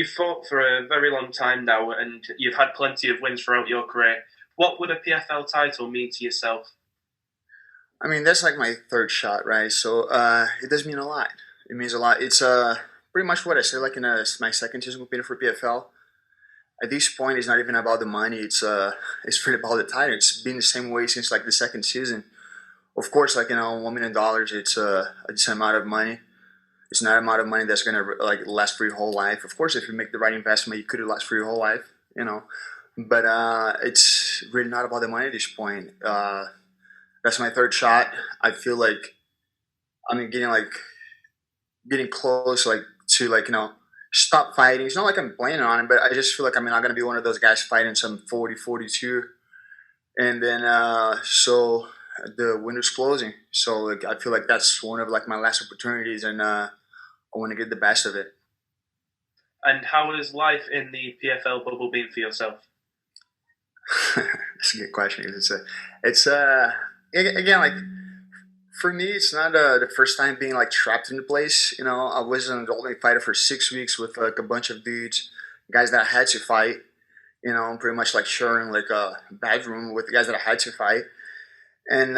you've fought for a very long time now, and you've had plenty of wins throughout your career. What would a PFL title mean to yourself? I mean, that's like my third shot, right? So it does mean a lot. It means a lot. It's pretty much what I said, like in my second season competing for PFL. At this point, it's not even about the money. It's really about the title. It's been the same way since like the second season. Of course, like $1 million, it's a decent amount of money. It's not an amount of money that's gonna like last for your whole life. Of course, if you make the right investment, you could last for your whole life, you know. But it's really not about the money at this point. That's my third shot. I feel like I'm getting close, like to stop fighting. It's not like I'm planning on it, but I just feel like I'm not gonna be one of those guys fighting some 40, 42, and then so the window's closing. So like I feel like that's one of like my last opportunities, and I want to get the best of it. And how has life in the PFL bubble been for yourself? That's a good question. It's again like for me, it's not the first time being like trapped in the place. You know, I was an only fighter for 6 weeks with like a bunch of dudes, guys that I had to fight. You know, pretty much like sharing like a bedroom with the guys that I had to fight, and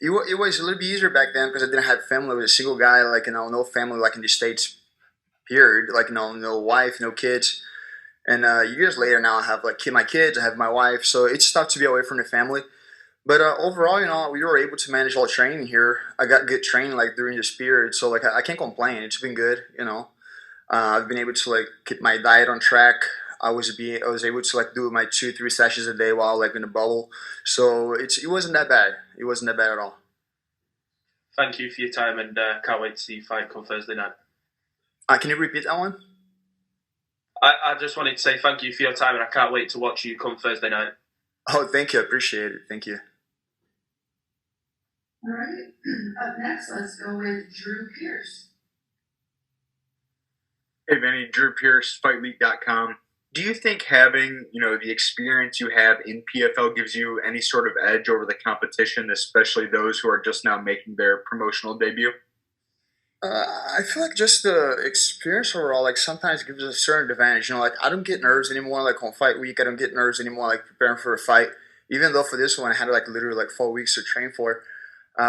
it was a little bit easier back then because I didn't have family. I was a single guy, like no family, like in the states. Period. Like no wife, no kids. And years later now, I have like my kids, I have my wife, so it's tough to be away from the family. But overall, we were able to manage all training here. I got good training like during this period, so like I can't complain. It's been good. I've been able to like keep my diet on track. I was able to like do my 2 3 sessions a day while like in the bubble. So it wasn't that bad. It wasn't that bad at all. Thank you for your time, and can't wait to see you fight come Thursday night. Can you repeat that one? I just wanted to say thank you for your time, and I can't wait to watch you come Thursday night. Oh, thank you. I appreciate it. Thank you. All right. Up next, let's go with Drew Pierce. Hey, Vinny, Drew Pierce, FightLeague.com. Do you think having, the experience you have in PFL gives you any sort of edge over the competition, especially those who are just now making their promotional debut? I feel like just the experience overall, like sometimes gives us a certain advantage. Like I don't get nerves anymore. Like on fight week, I don't get nerves anymore. Like preparing for a fight, even though for this one I had like literally like 4 weeks to train for,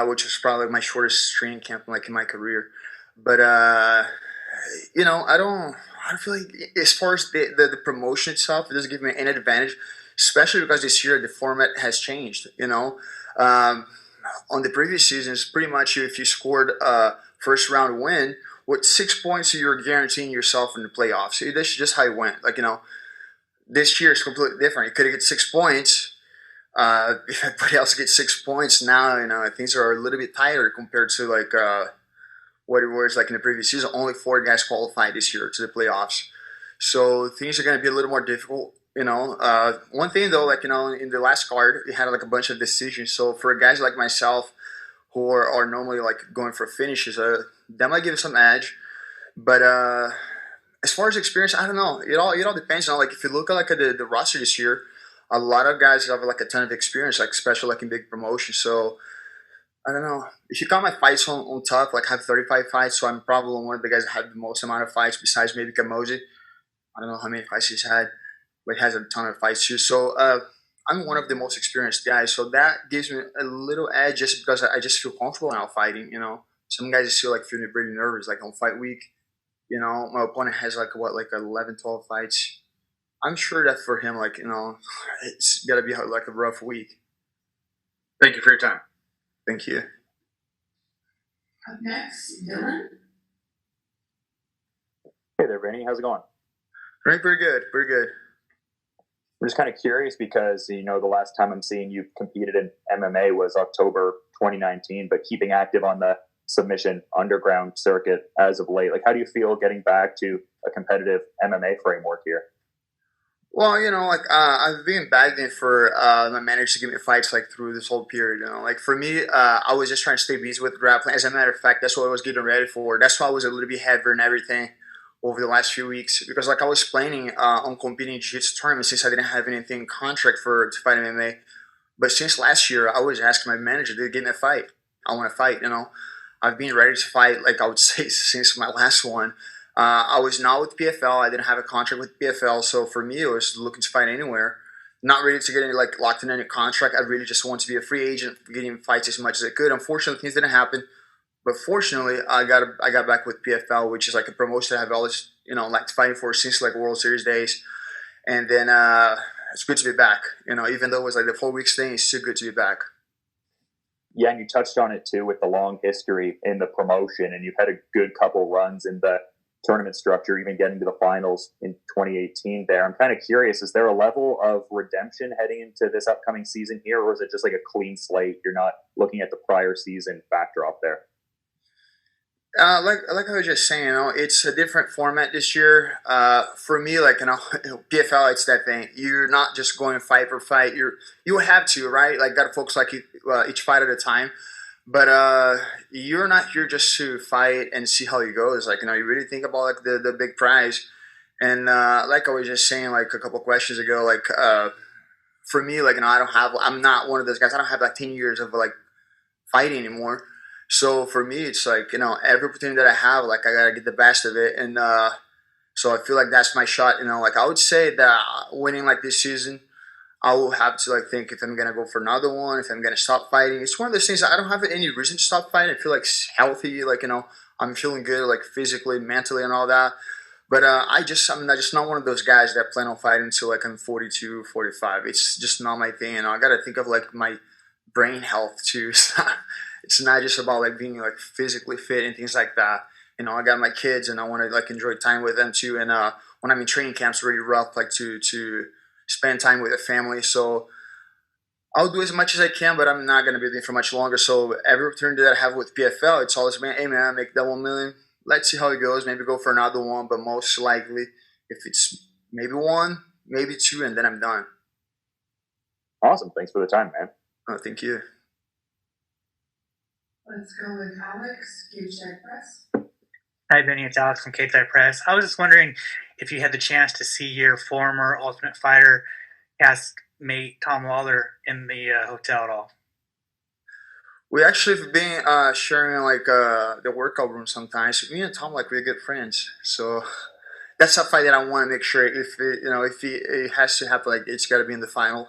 which was probably like my shortest training camp like in my career. But I don't feel like as far as the promotion itself, it doesn't give me any advantage, especially because this year the format has changed. Um, on the previous seasons, pretty much if you scored a first round win with 6 points, you're guaranteeing yourself in the playoffs. That's just how it went. Like this year is completely different. You could get 6 points. If everybody else gets 6 points now, things are a little bit tighter compared to like what it was like in the previous season. Only 4 guys qualified this year to the playoffs, so things are going to be a little more difficult. One thing though, like in the last card, we had like a bunch of decisions. So for guys like myself who are normally like going for finishes, that might give some edge. But as far as experience, I don't know. It all depends on like if you look at like the roster this year, a lot of guys have like a ton of experience, like especially like in big promotions. So I don't know. If you count my fights on top, like I have 35 fights, so I'm probably one of the guys that had the most amount of fights besides maybe Camozzi. I don't know how many fights he's had, but he has a ton of fights too. So I'm one of the most experienced guys, so that gives me a little edge just because I just feel comfortable now fighting. Some guys just feel like feeling really nervous, like on fight week. My opponent has like what, like 11, 12 fights. I'm sure that for him, like it's gotta be like a rough week. Thank you for your time. Thank you. Up next, Dylan. Hey there, Vinny. How's it going? Doing pretty good. Pretty good. I'm just kind of curious because, the last time I'm seeing you competed in MMA was October 2019, but keeping active on the submission underground circuit as of late. Like, how do you feel getting back to a competitive MMA framework here? Well, like I've been begging for my manager to give me fights like through this whole period. Like for me, I was just trying to stay busy with grappling. As a matter of fact, that's what I was getting ready for. That's why I was a little bit heavier and everything over the last few weeks because like I was planning on competing in jiu-jitsu tournaments since I didn't have anything contract for to fight MMA. But since last year, I was asking my manager to give me a fight. I want to fight. I've been ready to fight like I would say since my last one. I was not with PFL. I didn't have a contract with PFL, so for me, it was looking to fight anywhere. Not ready to get any, like locked in any contract. I really just want to be a free agent, getting fights as much as I could. Unfortunately, things didn't happen. But fortunately, I got back with PFL, which is like a promotion I've always liked fighting for since like World Series days. And then it's good to be back. Even though it was like the 4 weeks thing, it's still good to be back. Yeah, and you touched on it too with the long history in the promotion, and you've had a good couple runs in the tournament structure, even getting to the finals in 2018 there. I'm kind of curious, is there a level of redemption heading into this upcoming season here, or is it just like a clean slate? You're not looking at the prior season backdrop there? Like I was just saying, it's a different format this year. For me, PFL, it's that thing. You're not just going fight for fight. You have to, right? Like, got to focus each fight at a time. But you're not here just to fight and see how it goes. Like, you really think about like the big prize. And like I was just saying, like a couple questions ago, like for me, like I'm not one of those guys. I don't have like 10 years of like fighting anymore. So for me, it's like, every opportunity that I have, like I gotta get the best of it. And so I feel like that's my shot. Like I would say that winning like this season, I will have to like think if I'm gonna go for another one, if I'm gonna stop fighting. It's one of those things that I don't have any reason to stop fighting. I feel like healthy, like I'm feeling good, like physically, mentally, and all that. But I'm just not one of those guys that plan on fighting until like I'm 42, 45. It's just not my thing. I gotta think of like my brain health too. It's not just about like being like physically fit and things like that. I got my kids and I want to like enjoy time with them too. And when I'm in training camps, it's really rough like to spend time with the family. So I'll do as much as I can, but I'm not going to be there for much longer. So every opportunity that I have with PFL, it's always been, hey man, make that 1 million. Let's see how it goes. Maybe go for another one, but most likely, if it's maybe one, maybe two, and then I'm done. Awesome. Thanks for the time, man. Oh, thank you. Let's go with Alex, Cage Press. Hi, Vinny. It's Alex from Cage Press. I was just wondering if you had the chance to see your former Ultimate Fighter castmate Tom Lawler in the hotel at all. We actually have been sharing like the workout room sometimes. Me and Tom, like, we're good friends. So that's a fight that I want to make sure if it has to happen, like it's got to be in the final.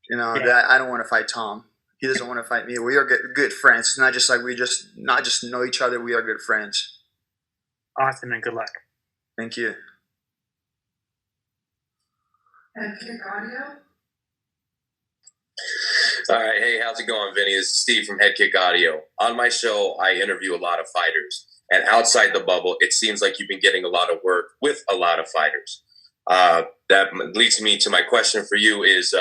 That I don't want to fight Tom. He doesn't want to fight me. We are good friends. It's not just like not just know each other. We are good friends. Awesome, and good luck. Thank you. And Kick Audio. All right, hey, how's it going, Vinny? This is Steve from Head Kick Audio. On my show, I interview a lot of fighters, and outside the bubble, it seems like you've been getting a lot of work with a lot of fighters. That leads me to my question for you is,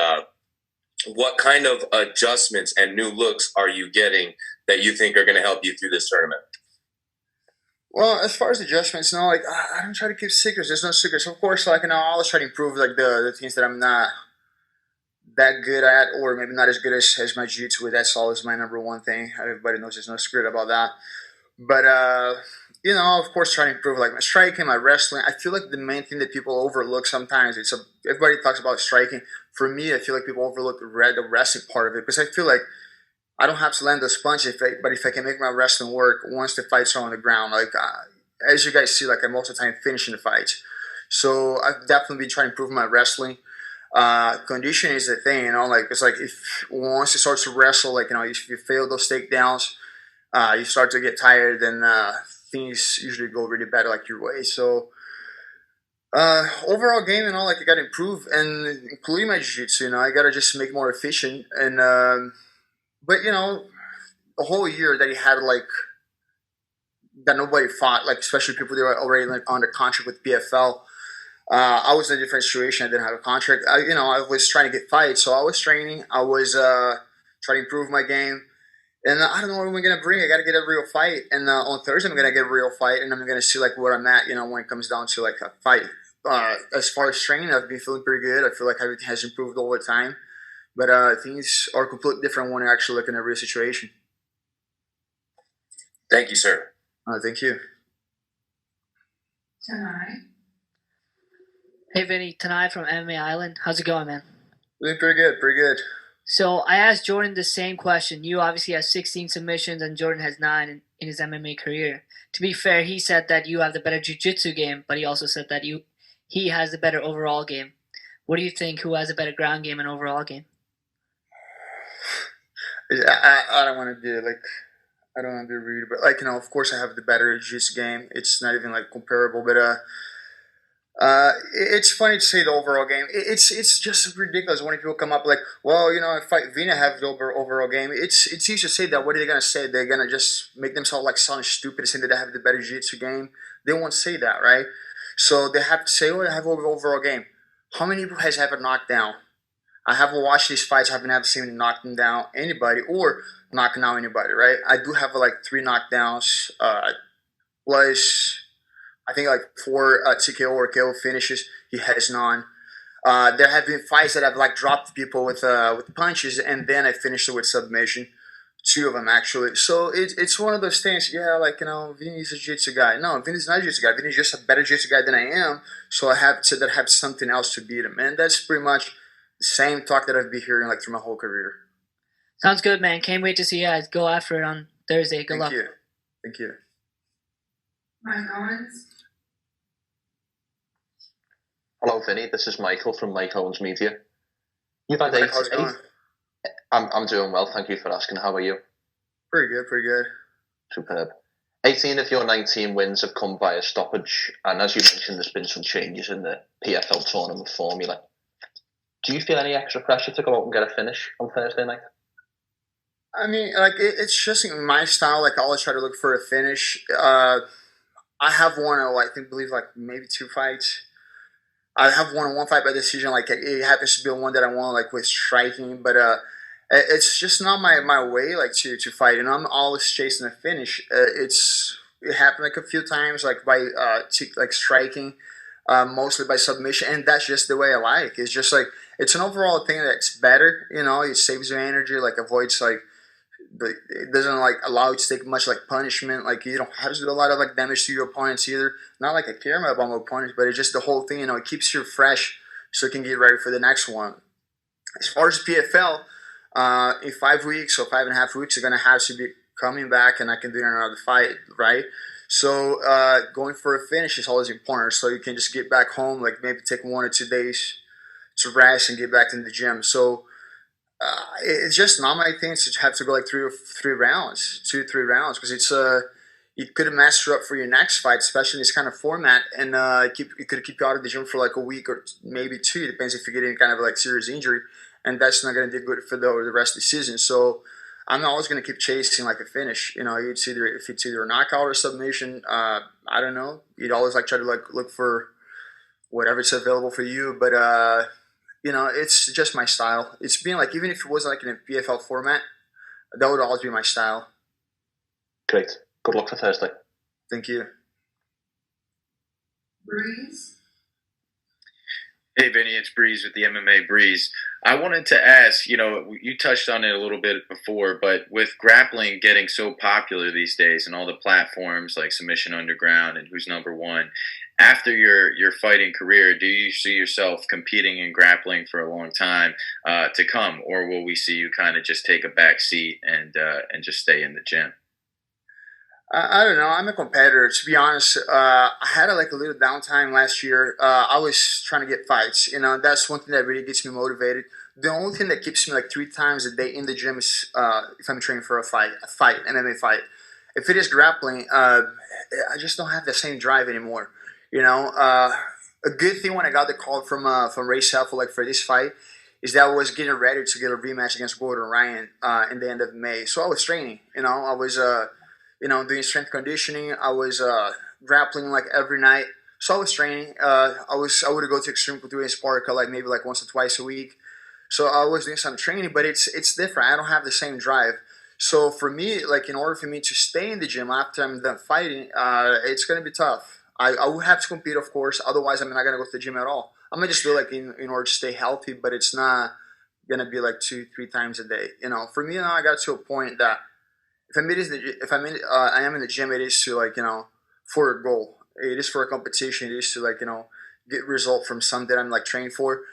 what kind of adjustments and new looks are you getting that you think are going to help you through this tournament? Well, as far as adjustments, like I don't try to keep secrets. There's no secrets. Of course, like I always try to improve like the things that I'm not that good at, or maybe not as good as my jiu-jitsu. That's always my number one thing. Everybody knows there's no secret about that. But of course, trying to improve like my striking, my wrestling. I feel like the main thing that people overlook sometimes, everybody talks about striking. For me, I feel like people overlook the wrestling part of it, because I feel like I don't have to land those punches, but if I can make my wrestling work once the fights are on the ground, like as you guys see, like I'm most of the time finishing the fights. So I've definitely been trying to improve my wrestling. Conditioning is the thing, like it's like if once you start to wrestle, like if you fail those takedowns, you start to get tired, then things usually go really bad like your way. So overall game like you got to improve, and including my jiu-jitsu, I got to just make more efficient. And but the whole year that he had like that nobody fought, like especially people that were already like under contract with PFL. I was in a different situation. I didn't have a contract. I was trying to get fights, so I was training. I was trying to improve my game, and I don't know what I'm gonna bring. I got to get a real fight, and on Thursday I'm gonna get a real fight, and I'm gonna see like where I'm at. When it comes down to like a fight. As far as training, I've been feeling pretty good. I feel like everything has improved over time, but things are completely different when you're actually looking at a real situation. Thank you, sir. Thank you. Tonight. Hey Vinny, Tanai from MMA Island. How's it going, man? Doing pretty good, pretty good. So I asked Jordan the same question. You obviously have 16 submissions, and Jordan has 9 in his MMA career. To be fair, he said that you have the better jiu-jitsu game, but he also said that he has the better overall game. What do you think? Who has a better ground game and overall game? I don't want to be like, I don't want to be rude, but like, of course I have the better jiu-jitsu game. It's not even like comparable, but it's funny to say the overall game. It's just ridiculous when people come up like, well, I fight Vinny, I have the overall game. It's easy to say that. What are they gonna say? They're gonna just make themselves like sound stupid, saying that they have the better jiu-jitsu game. They won't say that, right? So they have to say, oh, I have overall game. How many people has ever knocked down? I haven't watched these fights. I haven't ever seen him knock them down anybody or knocking out anybody, right? I do have like 3 knockdowns, plus I think like 4 TKO or KO finishes. He has none. There have been fights that I've like dropped people with punches, and then I finished it with submission. 2 of them actually. So it's one of those things. Yeah, like Vinny's a jiu-jitsu guy. No, Vinny's not a jiu-jitsu guy. Vinny's just a better jiu-jitsu guy than I am. So I have to have something else to beat him, and that's pretty much the same talk that I've been hearing like through my whole career. Sounds good, man. Can't wait to see you guys go after it on Thursday. Good luck. Thank you. Mike Owens. Hello, Vinny. This is Michael from Mike Owens Media. You've had Mike, how's it going? I'm doing well. Thank you for asking. How are you? Pretty good. Superb. 18 of your 19 wins have come via stoppage, and as you mentioned, there's been some changes in the PFL tournament formula. Do you feel any extra pressure to go out and get a finish on Thursday night? I mean, like it's just in my style. Like I always try to look for a finish. I have won, believe like maybe 2 fights. I have won 1 fight by decision. Like it happens to be one that I won like with striking, but it's just not my way like to fight. And I'm always chasing a finish. It happened like a few times like by like striking, mostly by submission, and that's just the way I like. It's just like it's an overall thing that's better. It saves your energy, like avoids like. It doesn't like allow you to take much like punishment. Like you don't have to do a lot of like damage to your opponents either. Not like I care about my opponents, but it's just the whole thing. It keeps you fresh, so you can get ready for the next one. As far as PFL, in 5 weeks or 5.5 weeks, you're gonna have to be coming back, and I can do another fight, right? So going for a finish is always important. So you can just get back home, like maybe take 1 or 2 days to rest and get back in the gym. So. It's just not my thing to have to go like 3 rounds, 2-3 rounds, because it could mess you up for your next fight, especially in this kind of format, and it could keep you out of the gym for like a week or maybe 2. It depends if you get any kind of like serious injury, and that's not going to be good for the rest of the season. So I'm always going to keep chasing like a finish. If it's either a knockout or a submission, I don't know. You'd always like try to like look for whatever's available for you, but. It's just my style. It's been like, even if it wasn't like in a PFL format, that would always be my style. Great. Good luck for Thursday. Thank you. Breeze. Hey, Vinny, it's Breeze with the MMA Breeze. I wanted to ask, you touched on it a little bit before, but with grappling getting so popular these days and all the platforms like Submission Underground and Who's Number One, after your fighting career, do you see yourself competing in grappling for a long time to come, or will we see you kind of just take a back seat and just stay in the gym? I don't know. I'm a competitor. To be honest, I had a little downtime last year. I was trying to get fights. That's one thing that really gets me motivated. The only thing that keeps me like 3 times a day in the gym is if I'm training for a MMA fight. If it is grappling, I just don't have the same drive anymore. A good thing when I got the call from Ray Selfo for this fight is that I was getting ready to get a rematch against Gordon Ryan in the end of May. So I was training. I was doing strength conditioning. I was grappling like every night. So I was training. I would go to Extreme Couture and Spark maybe once or twice a week. So I was doing some training, but it's different. I don't have the same drive. So for me, in order for me to stay in the gym after I'm done fighting, it's gonna be tough. I would have to compete, of course. Otherwise, I'm not gonna go to the gym at all. I'm gonna just do in order to stay healthy, but it's not gonna be 2-3 times a day. For me now, I got to a point that I am in the gym, it is to for a goal. It is for a competition. It is to get result from something I'm training for.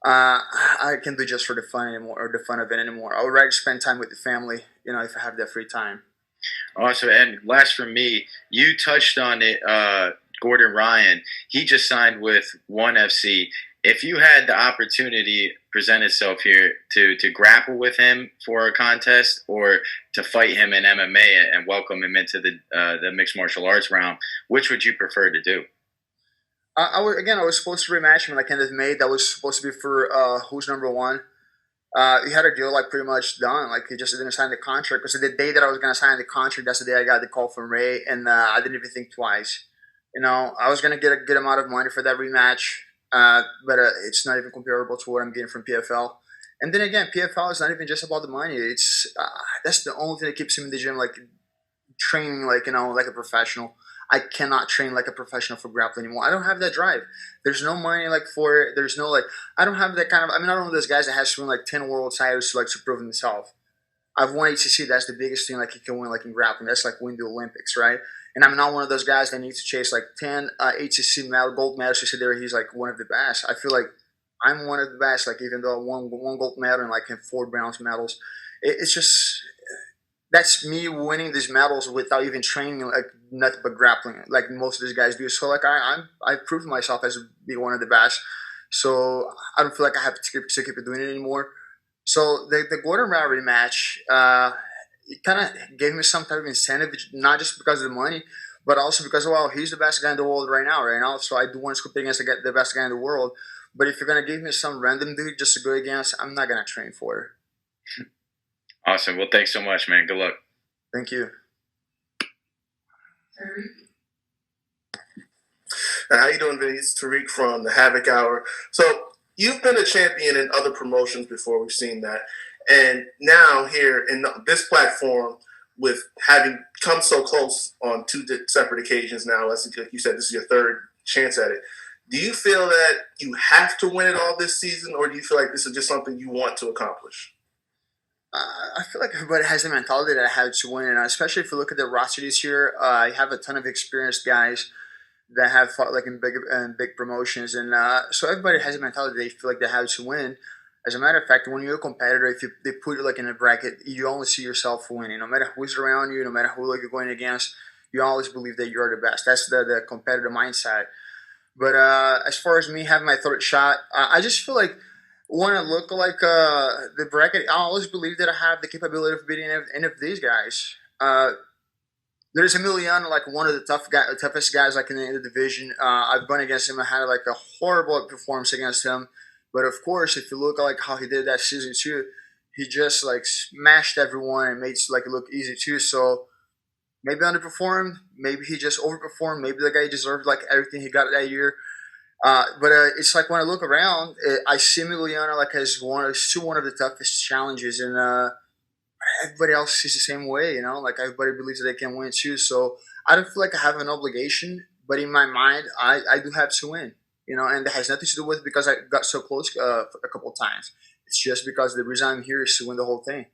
I can't do it just for the fun anymore or the fun of it anymore. I would rather spend time with the family, if I have that free time. Awesome. And last from me, you touched on it, Gordon Ryan. He just signed with ONE FC. If you had the opportunity present itself here to grapple with him for a contest or to fight him in MMA and welcome him into the mixed martial arts realm, which would you prefer to do? I was supposed to rematch him like end of May. That was supposed to be for who's number one. He had a deal like pretty much done. Like he just didn't sign the contract because the day that I was gonna sign the contract, that's the day I got the call from Ray, and I didn't even think twice. I was gonna get a good amount of money for that rematch, but it's not even comparable to what I'm getting from PFL. And then again, PFL is not even just about the money. It's that's the only thing that keeps him in the gym, like training, like a professional. I cannot train like a professional for grappling anymore. I don't have that drive. There's no money like for it. There's no I don't have that kind of. I mean, I'm one of those guys that has to win like 10 world titles to prove himself. I've won ACC. That's the biggest thing like he can win like in grappling. That's like win the Olympics, right? And I'm not one of those guys that needs to chase like 10 ACC gold medals to say there he's like one of the best. I feel like I'm one of the best. Like even though I won one gold medal and like 4 bronze medals, it's just that's me winning these medals without even training like nothing but grappling, like most of these guys do. So like I've proved myself as being one of the best. So I don't feel like I have to keep doing it anymore. So the Gordon Ryan match, it kind of gave me some type of incentive, not just because of the money, but also because he's the best guy in the world right now. So I do want to compete against the best guy in the world. But if you're gonna give me some random dude just to go against, I'm not gonna train for it. Awesome. Well, thanks so much, man. Good luck. Thank you. How you doing, Vinny? It's Tariq from the Havoc Hour. So you've been a champion in other promotions before. We've seen that. And now here in this platform, with having come so close on 2 separate occasions now, as you said, this is your 3rd chance at it. Do you feel that you have to win it all this season, or do you feel like this is just something you want to accomplish? I feel like everybody has the mentality that I have to win, and especially if you look at the roster this year, I have a ton of experienced guys that have fought like in big promotions, and so everybody has a mentality they feel like they have to win. As a matter of fact, when you're a competitor, if they put you like in a bracket, you only see yourself winning. No matter who's around you, no matter who like you're going against, you always believe that you're the best. That's the competitor mindset. But as far as me having my 3rd shot, I just feel like when I look like the bracket, I always believe that I have the capability of beating any of these guys. There's Emiliano, like one of the toughest guys like in the division. I've gone against him. I had like a horrible performance against him. But of course, if you look like how he did that season too, he just like smashed everyone and made it like it look easy too. So maybe underperformed, maybe he just overperformed, maybe the guy deserved like everything he got that year. But it's like when I look around, I see Emiliano like as one of the toughest challenges, and everybody else sees the same way. Like everybody believes that they can win too. So I don't feel like I have an obligation, but in my mind, I do have to win. And that has nothing to do with because I got so close a couple of times. It's just because the reason I'm here is to win the whole thing.